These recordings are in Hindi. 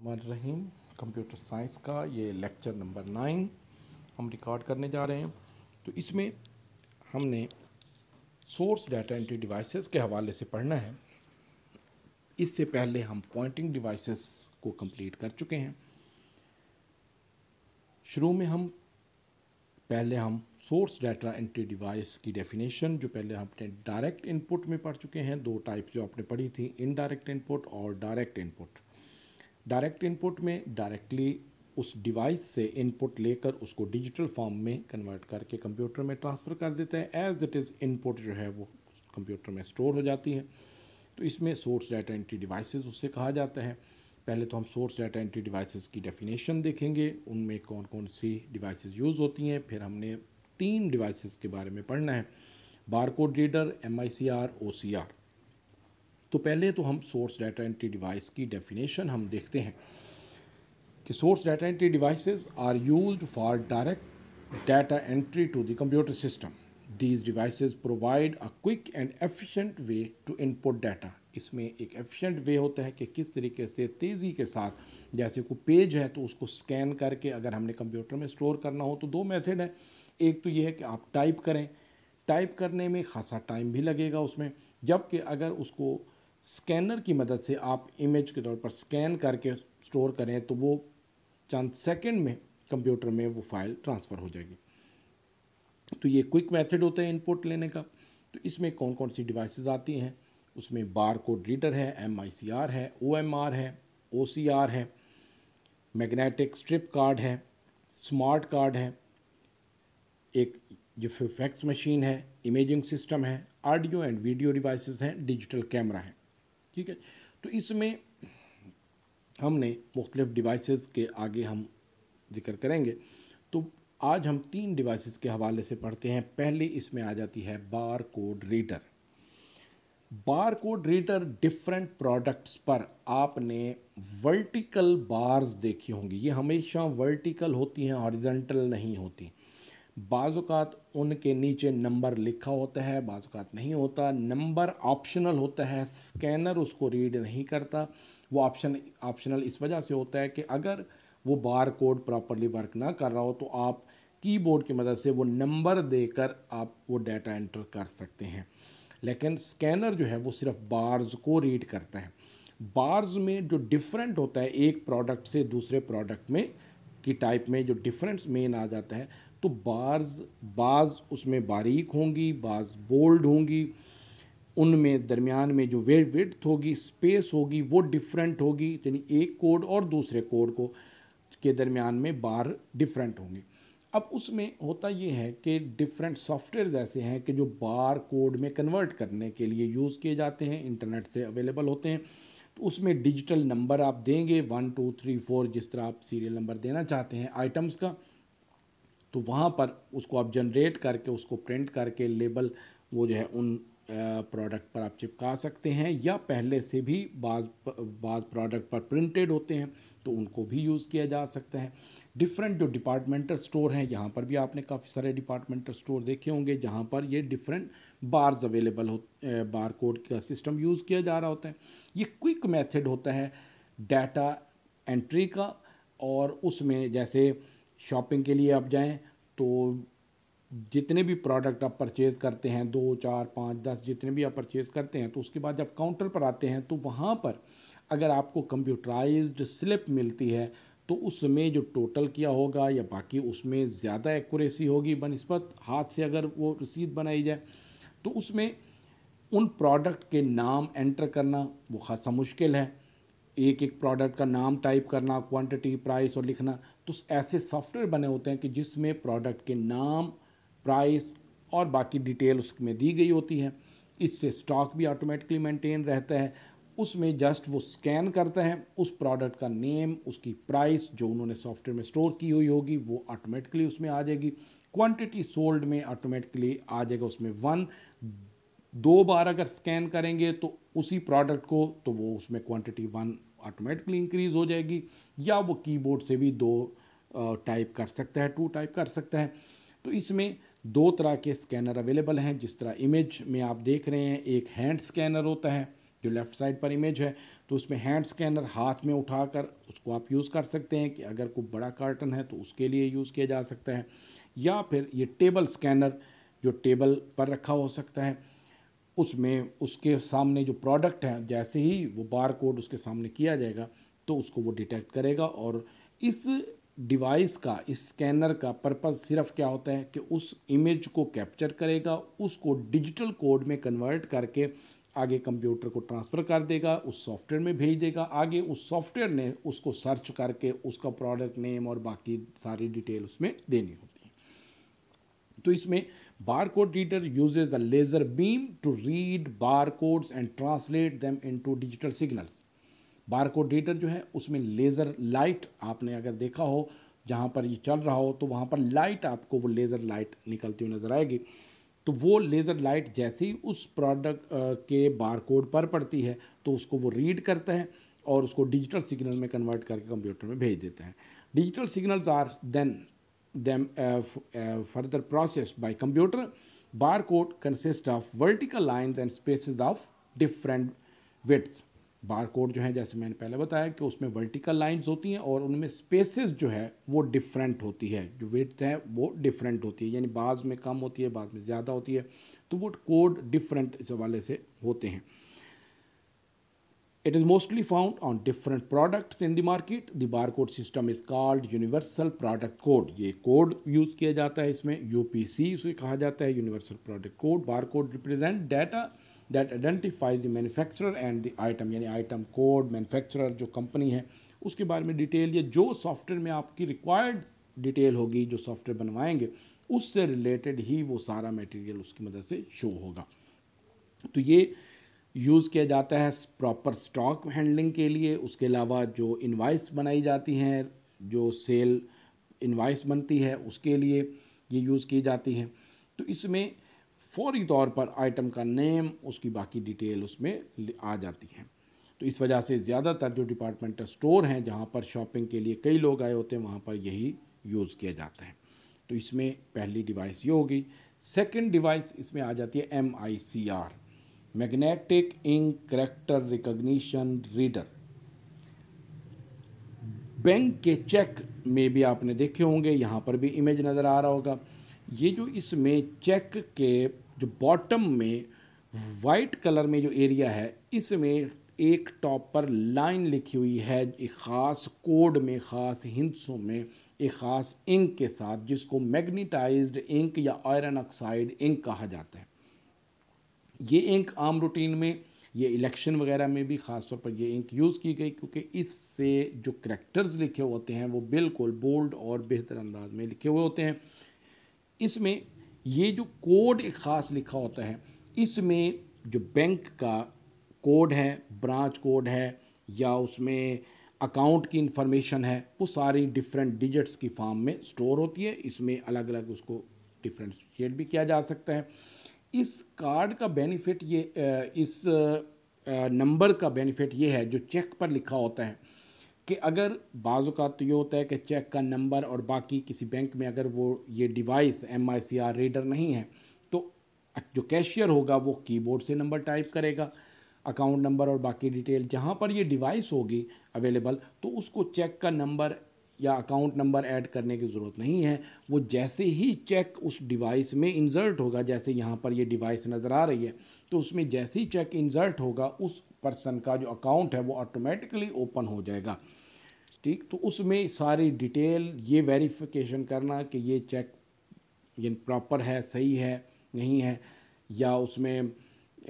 रहीम कंप्यूटर साइंस का ये लेक्चर नंबर 9 हम रिकॉर्ड करने जा रहे हैं। तो इसमें हमने सोर्स डाटा एंट्री डिवाइसेस के हवाले से पढ़ना है। इससे पहले हम पॉइंटिंग डिवाइसेस को कंप्लीट कर चुके हैं। शुरू में हम सोर्स डाटा एंट्री डिवाइस की डेफिनेशन जो पहले हमने डायरेक्ट इनपुट में पढ़ चुके हैं। दो टाइप्स जो आपने पढ़ी थी, इनडायरेक्ट इनपुट और डायरेक्ट इनपुट। डायरेक्ट इनपुट में डायरेक्टली उस डिवाइस से इनपुट लेकर उसको डिजिटल फॉर्म में कन्वर्ट करके कंप्यूटर में ट्रांसफ़र कर देते हैं। एज इट इज़ इनपुट जो है वो कंप्यूटर में स्टोर हो जाती है। तो इसमें सोर्स डाटा एंट्री डिवाइसेस उससे कहा जाता है। पहले तो हम सोर्स डाटा एंट्री डिवाइसेस की डेफिनेशन देखेंगे, उनमें कौन कौन सी डिवाइसेस यूज़ होती हैं। फिर हमने 3 डिवाइसेस के बारे में पढ़ना है, बारकोड रीडर, MICR, OCR। तो पहले तो हम सोर्स डाटा एंट्री डिवाइस की डेफिनेशन हम देखते हैं कि source data entry devices are used for direct data entry to the computer system. These devices provide a quick and efficient way to input data. इसमें एक एफिशिएंट वे होता है कि किस तरीके से तेज़ी के साथ, जैसे कोई पेज है तो उसको स्कैन करके अगर हमने कंप्यूटर में स्टोर करना हो तो 2 मेथड है। एक तो ये है कि आप टाइप करें, टाइप करने में खासा टाइम भी लगेगा उसमें, जबकि अगर उसको स्कैनर की मदद से आप इमेज के तौर पर स्कैन करके स्टोर करें तो वो चंद सेकंड में कंप्यूटर में वो फाइल ट्रांसफ़र हो जाएगी। तो ये क्विक मेथड होता है इनपुट लेने का। तो इसमें कौन कौन सी डिवाइसेस आती हैं, उसमें बारकोड रीडर है, MICR है, OMR है, OCR है, मैग्नेटिक स्ट्रिप कार्ड है, स्मार्ट कार्ड है, एक जो फैक्स मशीन है, इमेजिंग सिस्टम है, ऑडियो एंड वीडियो डिवाइसेस हैं, डिजिटल कैमरा है। ठीक है, तो इसमें हमने मुख्तलिफ डिवाइसेस के आगे हम जिक्र करेंगे। तो आज हम 3 डिवाइसेस के हवाले से पढ़ते हैं। पहले इसमें आ जाती है bar code reader. Bar code reader different products पर आपने वर्टिकल बार्स देखी होंगी। ये हमेशा वर्टिकल होती हैं, हॉरिजॉन्टल नहीं होती। बाज़ औक़ात उनके नीचे नंबर लिखा होता है, बाज़ औक़ात नहीं होता। नंबर ऑप्शनल होता है, स्कैनर उसको रीड नहीं करता। वो ऑप्शनल इस वजह से होता है कि अगर वो बार कोड प्रॉपरली वर्क ना कर रहा हो तो आप कीबोर्ड की मदद से वो नंबर देकर आप वो डाटा एंटर कर सकते हैं। लेकिन स्कैनर जो है वो सिर्फ बार्स को रीड करता है। बार्स में जो डिफरेंट होता है एक प्रोडक्ट से दूसरे प्रोडक्ट में की टाइप में जो डिफरेंस मेन आ जाता है, तो बाज़ उसमें बारीक होंगी, बाज़ बोल्ड होंगी, उनमें दरमियान में जो विड्थ होगी, स्पेस होगी, वो डिफरेंट होगी। यानी एक कोड और दूसरे कोड को के दरमियान में बार डिफरेंट होंगे। अब उसमें होता ये है कि डिफरेंट सॉफ्टवेयर ऐसे हैं कि जो बार कोड में कन्वर्ट करने के लिए यूज़ किए जाते हैं, इंटरनेट से अवेलेबल होते हैं। तो उसमें डिजिटल नंबर आप देंगे 1 2 3 4, जिस तरह आप सीरियल नंबर देना चाहते हैं आइटम्स का, तो वहाँ पर उसको आप जनरेट करके उसको प्रिंट करके लेबल वो जो है उन प्रोडक्ट पर आप चिपका सकते हैं, या पहले से भी बाज़ प्रोडक्ट पर प्रिंटेड होते हैं तो उनको भी यूज़ किया जा सकता है। डिफरेंट जो डिपार्टमेंटल स्टोर हैं, यहाँ पर भी आपने काफ़ी सारे डिपार्टमेंटल स्टोर देखे होंगे जहाँ पर ये डिफरेंट बार्स अवेलेबल हो, बार कोड का सिस्टम यूज़ किया जा रहा होता है। ये क्विक मेथड होता है डाटा एंट्री का। और उसमें जैसे शॉपिंग के लिए आप जाएं तो जितने भी प्रोडक्ट आप परचेज़ करते हैं, 2 4 5 10 जितने भी आप परचेज़ करते हैं, तो उसके बाद जब काउंटर पर आते हैं तो वहाँ पर अगर आपको कंप्यूटराइज्ड स्लिप मिलती है तो उसमें जो टोटल किया होगा या बाकी उसमें ज़्यादा एक्यूरेसी होगी बनिस्बत हाथ से अगर वो रसीद बनाई जाए। तो उसमें उन प्रोडक्ट के नाम एंटर करना वो खासा मुश्किल है। एक एक प्रोडक्ट का नाम टाइप करना, क्वांटिटी, प्राइस और लिखना। तो ऐसे सॉफ्टवेयर बने होते हैं कि जिसमें प्रोडक्ट के नाम, प्राइस और बाकी डिटेल उसमें दी गई होती है। इससे स्टॉक भी ऑटोमेटिकली मेंटेन रहता है। उसमें जस्ट वो स्कैन करता है, उस प्रोडक्ट का नेम, उसकी प्राइस जो उन्होंने सॉफ्टवेयर में स्टोर की हुई होगी वो ऑटोमेटिकली उसमें आ जाएगी। क्वांटिटी सोल्ड में ऑटोमेटिकली आ जाएगा उसमें 1। 2 बार अगर स्कैन करेंगे तो उसी प्रोडक्ट को, तो वो उसमें क्वांटिटी 1 ऑटोमेटिकली इंक्रीज़ हो जाएगी। या वो कीबोर्ड से भी 2 टाइप कर सकता है, 2 टाइप कर सकता है। तो इसमें 2 तरह के स्कैनर अवेलेबल हैं। जिस तरह इमेज में आप देख रहे हैं, एक हैंड स्कैनर होता है जो लेफ़्ट साइड पर इमेज है, तो तो उसमें हैंड स्कैनर हाथ में उठाकर उसको आप यूज़ कर सकते हैं कि अगर कोई बड़ा कार्टन है तो उसके लिए यूज़ किया जा सकता है, या फिर ये टेबल स्कैनर जो टेबल पर रखा हो सकता है, उसमें उसके सामने जो प्रोडक्ट है जैसे ही वो बार कोड उसके सामने किया जाएगा तो उसको वो डिटेक्ट करेगा। और इस डिवाइस का, इस स्कैनर का पर्पज़ सिर्फ क्या होता है कि उस इमेज को कैप्चर करेगा, उसको डिजिटल कोड में कन्वर्ट करके आगे कंप्यूटर को ट्रांसफ़र कर देगा, उस सॉफ्टवेयर में भेज देगा, आगे उस सॉफ्टवेयर ने उसको सर्च करके उसका प्रोडक्ट नेम और बाकी सारी डिटेल उसमें देनी होती है। तो इसमें barcode reader uses a laser beam to read barcodes and translate them into digital signals। Barcode reader जो है उसमें लेज़र लाइट, आपने अगर देखा हो जहाँ पर ये चल रहा हो तो वहाँ पर लाइट, आपको वो लेज़र लाइट निकलती हुई नज़र आएगी। तो वो लेज़र लाइट जैसे ही उस प्रोडक्ट के बारकोड पर पड़ती है तो उसको वो रीड करता है और उसको डिजिटल सिग्नल में कन्वर्ट करके कंप्यूटर में भेज देता है। Digital signals are then them further processed by computer। Barcode consists of vertical lines and spaces of different widths। Barcode जो है जैसे मैंने पहले बताया कि उसमें वर्टिकल लाइंस होती हैं और उनमें स्पेसेस जो है वो डिफरेंट होती है, जो विड्थ है वो डिफरेंट होती है, यानी बाज़ में कम होती है, बाज़ में ज़्यादा होती है, तो वो कोड डिफरेंट इस हवाले से होते हैं। It is mostly found on different products in the market। The barcode system is called Universal Product Code। ये कोड यूज़ किया जाता है इसमें, UPC इसे कहा जाता है, Universal Product Code। Barcode represent data that identifies the manufacturer and the item, यानी आइटम कोड, मैन्युफैक्चरर जो कंपनी है उसके बारे में डिटेल, ये जो सॉफ्टवेयर में आपकी रिक्वायर्ड डिटेल होगी, जो सॉफ्टवेयर बनवाएंगे उससे रिलेटेड ही वो सारा मटेरियल उसकी मदद से शो होगा। तो ये यूज़ किया जाता है प्रॉपर स्टॉक हैंडलिंग के लिए। उसके अलावा जो इनवाइस बनाई जाती हैं, जो सेल इनवाइस बनती है उसके लिए ये यूज़ की जाती है। तो इसमें फौरी तौर पर आइटम का नेम, उसकी बाकी डिटेल उसमें आ जाती है। तो इस वजह से ज़्यादातर जो डिपार्टमेंटल स्टोर हैं जहाँ पर शॉपिंग के लिए कई लोग आए होते हैं वहाँ पर यही यूज़ किया जाता है। तो इसमें पहली डिवाइस ये होगी। सेकंड डिवाइस इसमें आ जाती है MICR, magnetic ink character recognition reader. Bank के चेक में भी आपने देखे होंगे, यहाँ पर भी इमेज नज़र आ रहा होगा। ये जो इसमें चेक के जो बॉटम में वाइट कलर में जो एरिया है, इसमें एक टॉप पर लाइन लिखी हुई है एक ख़ास कोड में, ख़ास हिंसों में, एक ख़ास इंक के साथ, जिसको मैग्नेटाइज्ड इंक या आयरन ऑक्साइड इंक कहा जाता है। ये इंक आम रूटीन में, ये इलेक्शन वगैरह में भी ख़ास तौर पर ये इंक यूज़ की गई, क्योंकि इससे जो करैक्टर्स लिखे होते हैं वो बिल्कुल बोल्ड और बेहतर अंदाज में लिखे हुए होते हैं। इसमें ये जो कोड एक ख़ास लिखा होता है, इसमें जो बैंक का कोड है, ब्रांच कोड है, या उसमें अकाउंट की इंफॉर्मेशन है, वो सारी डिफरेंट डिजिट्स की फॉर्म में स्टोर होती है। इसमें अलग अलग उसको डिफ्रेंशिएट भी किया जा सकता है। इस कार्ड का बेनिफिट ये, इस नंबर का बेनिफिट ये है जो चेक पर लिखा होता है कि अगर बाज़ औक़ात तो ये होता है कि चेक का नंबर और बाकी किसी बैंक में अगर वो ये डिवाइस MICR रीडर नहीं है तो जो कैशियर होगा वो कीबोर्ड से नंबर टाइप करेगा, अकाउंट नंबर और बाकी डिटेल। जहाँ पर ये डिवाइस होगी अवेलेबल तो उसको चेक का नंबर या अकाउंट नंबर ऐड करने की ज़रूरत नहीं है। वो जैसे ही चेक उस डिवाइस में इंसर्ट होगा, जैसे यहाँ पर ये डिवाइस नज़र आ रही है, तो उसमें जैसे ही चेक इंसर्ट होगा उस पर्सन का जो अकाउंट है वो ऑटोमेटिकली ओपन हो जाएगा। ठीक, तो उसमें सारी डिटेल ये वेरिफिकेशन करना कि ये चेक ये प्रॉपर है, सही है, नहीं है, या उसमें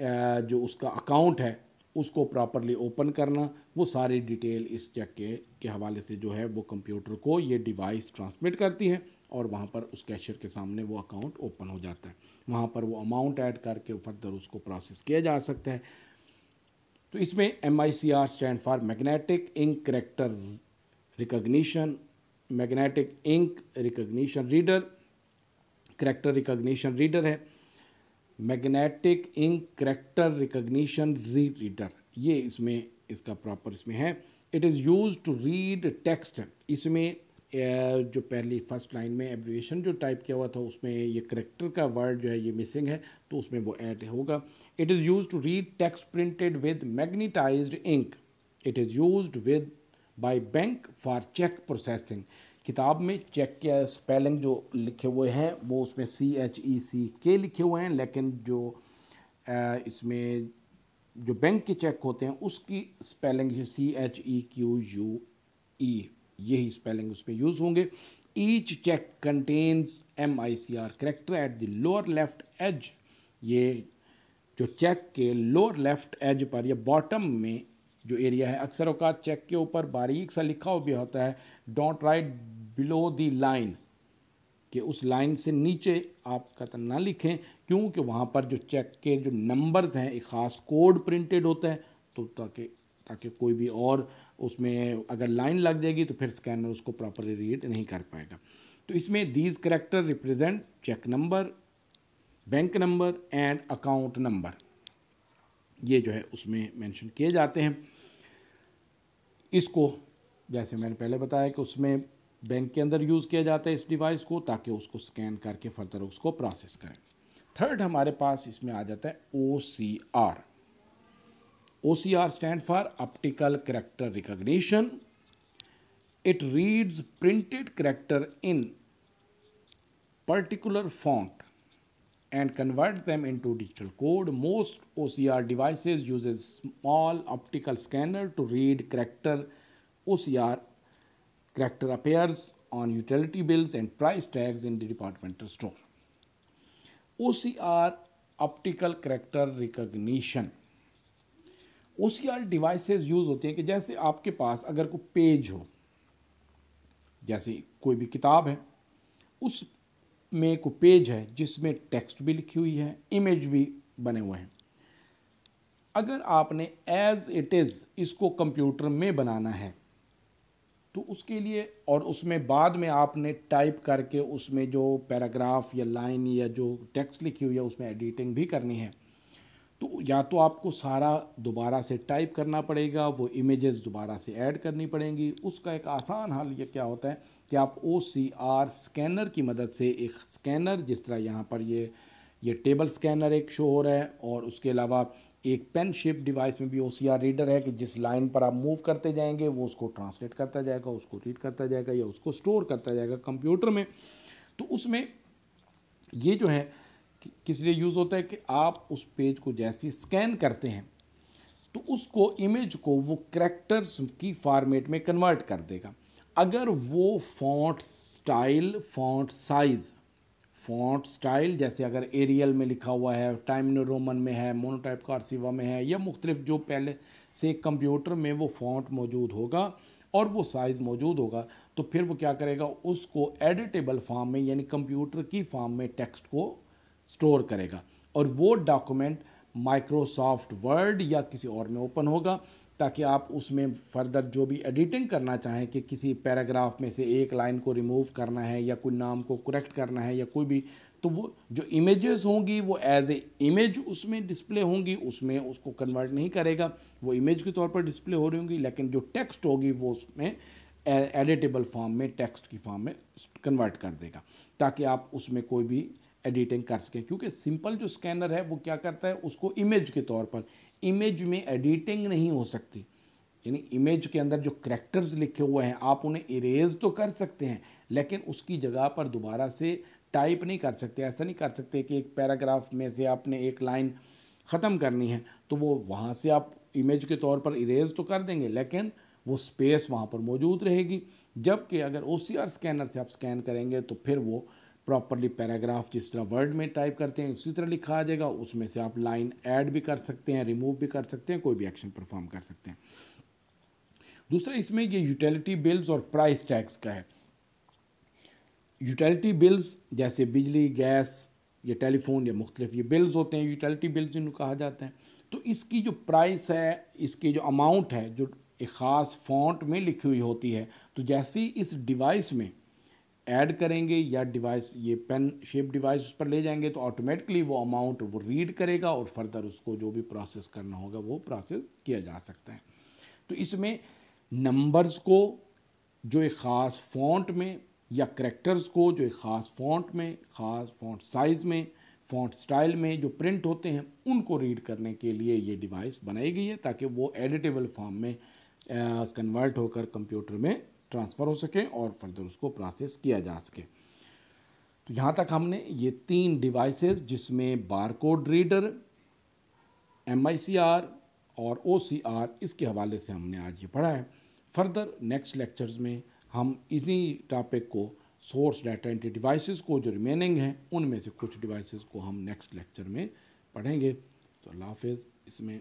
जो उसका अकाउंट है उसको प्रॉपरली ओपन करना, वो सारी डिटेल इस चेक के हवाले से जो है वो कंप्यूटर को ये डिवाइस ट्रांसमिट करती है और वहाँ पर उस कैशियर के सामने वो अकाउंट ओपन हो जाता है। वहाँ पर वो अमाउंट ऐड करके फर्दर उसको प्रोसेस किया जा सकता है। तो इसमें MICR stand for magnetic ink character recognition, magnetic ink recognition reader, character recognition reader है, magnetic ink character recognition reader, ये इसमें इसका प्रॉपर इसमें है। It is use to read text. इसमें जो पहली फर्स्ट लाइन में एब्रिविएशन जो टाइप किया हुआ था उसमें ये करेक्टर का वर्ड जो है ये मिसिंग है, तो उसमें वो ऐड होगा। It is use to read text printed with magnetised ink it is used with by bank for cheque processing. किताब में चेक के स्पेलिंग जो लिखे हुए हैं वो उसमें CHECK लिखे हुए हैं, लेकिन जो इसमें जो बैंक के चेक होते हैं उसकी स्पेलिंग CHEQUE, यही स्पेलिंग उस पर यूज़ होंगे। Each cheque contains MICR character at the lower left edge. ये जो चेक के लोअर लेफ्ट एज पर या बॉटम में जो एरिया है, अक्सर औकात चेक के ऊपर बारीक सा लिखा हुआ भी होता है don't write below the line, कि उस लाइन से नीचे आप कतई ना लिखें, क्योंकि वहाँ पर जो चेक के जो नंबर्स हैं एक ख़ास कोड प्रिंटेड होता है, तो ताकि कोई भी और उसमें अगर लाइन लग जाएगी तो फिर स्कैनर उसको प्रॉपरली रीड नहीं कर पाएगा। तो इसमें these character represent cheque number, bank number and account number, ये जो है उसमें मेंशन किए जाते हैं। इसको जैसे मैंने पहले बताया कि उसमें बैंक के अंदर यूज़ किया जाता है इस डिवाइस को, ताकि उसको स्कैन करके फर्दर उसको प्रोसेस करें। थर्ड हमारे पास इसमें आ जाता है OCR। OCR stand for optical character recognition. It reads printed character in particular font and convert them into digital code. Most OCR devices uses small optical scanner to read character. OCR character appears on utility bills and price tags in the departmental store. OCR optical character recognition. OCR devices use होती हैं कि जैसे आपके पास अगर कोई पेज हो, जैसे कोई भी किताब है, उस में कोई पेज है जिसमें टेक्स्ट भी लिखी हुई है, इमेज भी बने हुए हैं। अगर आपने एज इट इज़ इसको कंप्यूटर में बनाना है तो उसके लिए, और उसमें बाद में आपने टाइप करके उसमें जो पैराग्राफ या लाइन या जो टेक्स्ट लिखी हुई है उसमें एडिटिंग भी करनी है, तो या तो आपको सारा दोबारा से टाइप करना पड़ेगा, वो इमेजेस दोबारा से ऐड करनी पड़ेंगी। उसका एक आसान हल ये क्या होता है कि आप OCR स्कैनर की मदद से, एक स्कैनर जिस तरह यहाँ पर ये टेबल स्कैनर एक शो हो रहा है, और उसके अलावा एक पेन शेप डिवाइस में भी OCR रीडर है कि जिस लाइन पर आप मूव करते जाएंगे वो उसको ट्रांसलेट करता जाएगा, उसको रीड करता जाएगा या उसको स्टोर करता जाएगा कंप्यूटर में। तो उसमें ये जो है किस लिए यूज़ होता है कि आप उस पेज को जैसे स्कैन करते हैं तो उसको इमेज को वो कैरेक्टर्स की फॉर्मेट में कन्वर्ट कर देगा। अगर वो फॉन्ट स्टाइल, फॉन्ट स्टाइल जैसे अगर एरियल में लिखा हुआ है, टाइम न्यू रोमन में है, मोनोटाइप कर्सिवा में है, या मुख्तलिफ जो पहले से कंप्यूटर में वो फॉन्ट मौजूद होगा और वो साइज़ मौजूद होगा, तो फिर वो क्या करेगा, उसको एडिटेबल फॉर्म में यानी कंप्यूटर की फॉर्म में टेक्स्ट को स्टोर करेगा, और वो डॉक्यूमेंट माइक्रोसॉफ्ट वर्ड या किसी और में ओपन होगा, ताकि आप उसमें फर्दर जो भी एडिटिंग करना चाहें कि किसी पैराग्राफ में से एक लाइन को रिमूव करना है या कोई नाम को करेक्ट करना है या कोई भी, तो वो जो इमेजेस होंगी वो एज ए इमेज उसमें डिस्प्ले होंगी, उसमें उसको कन्वर्ट नहीं करेगा, वो इमेज के तौर पर डिस्प्ले हो रही होंगी, लेकिन जो टेक्स्ट होगी वो उसमें एडिटेबल फॉर्म में, टेक्स्ट की फॉर्म में कन्वर्ट कर देगा, ताकि आप उसमें कोई भी एडिटिंग कर सकें। क्योंकि सिंपल जो स्कैनर है वो क्या करता है, उसको इमेज के तौर पर, इमेज में एडिटिंग नहीं हो सकती, यानी इमेज के अंदर जो करैक्टर्स लिखे हुए हैं आप उन्हें इरेज तो कर सकते हैं, लेकिन उसकी जगह पर दोबारा से टाइप नहीं कर सकते। ऐसा नहीं कर सकते कि एक पैराग्राफ में से आपने एक लाइन ख़त्म करनी है तो वो वहाँ से आप इमेज के तौर पर इरेज तो कर देंगे, लेकिन वो स्पेस वहाँ पर मौजूद रहेगी। जबकि अगर OCR स्कैनर से आप स्कैन करेंगे तो फिर वो प्रॉपरली पैराग्राफ जिस तरह वर्ड में टाइप करते हैं उसी तरह लिखा आ जाएगा, उसमें से आप लाइन ऐड भी कर सकते हैं, रिमूव भी कर सकते हैं, कोई भी एक्शन परफॉर्म कर सकते हैं। दूसरा इसमें ये यूटिलिटी बिल्स और प्राइस टैग्स का है। यूटिलिटी बिल्स जैसे बिजली, गैस या टेलीफोन या मुख्तलिफ ये बिल्स होते हैं, यूटिलिटी बिल्स जिनको कहा जाता है। तो इसकी जो प्राइस है, इसकी जो अमाउंट है, जो एक ख़ास फॉन्ट में लिखी हुई होती है, तो जैसे ही इस डिवाइस में ऐड करेंगे या डिवाइस ये पेन शेप डिवाइस उस पर ले जाएंगे तो ऑटोमेटिकली वो अमाउंट वो रीड करेगा और फर्दर उसको जो भी प्रोसेस करना होगा वो प्रोसेस किया जा सकता है। तो इसमें नंबर्स को जो एक ख़ास फॉन्ट में या करैक्टर्स को जो एक ख़ास फॉन्ट में, ख़ास फॉन्ट साइज़ में, फॉन्ट स्टाइल में जो प्रिंट होते हैं उनको रीड करने के लिए ये डिवाइस बनाई गई है, ताकि वो एडिटेबल फॉर्म में कन्वर्ट होकर कंप्यूटर में ट्रांसफ़र हो सके और फर्दर उसको प्रोसेस किया जा सके। तो यहाँ तक हमने ये 3 डिवाइसेस जिसमें बारकोड रीडर, MICR और OCR, इसके हवाले से हमने आज ये पढ़ा है। फर्दर नेक्स्ट लेक्चर्स में हम इन्हीं टॉपिक को, सोर्स डाटा एंट्री डिवाइसेस को जो रिमेनिंग हैं उनमें से कुछ डिवाइसेस को हम नेक्स्ट लेक्चर में पढ़ेंगे। तो अल्लाह हाफिज़। इसमें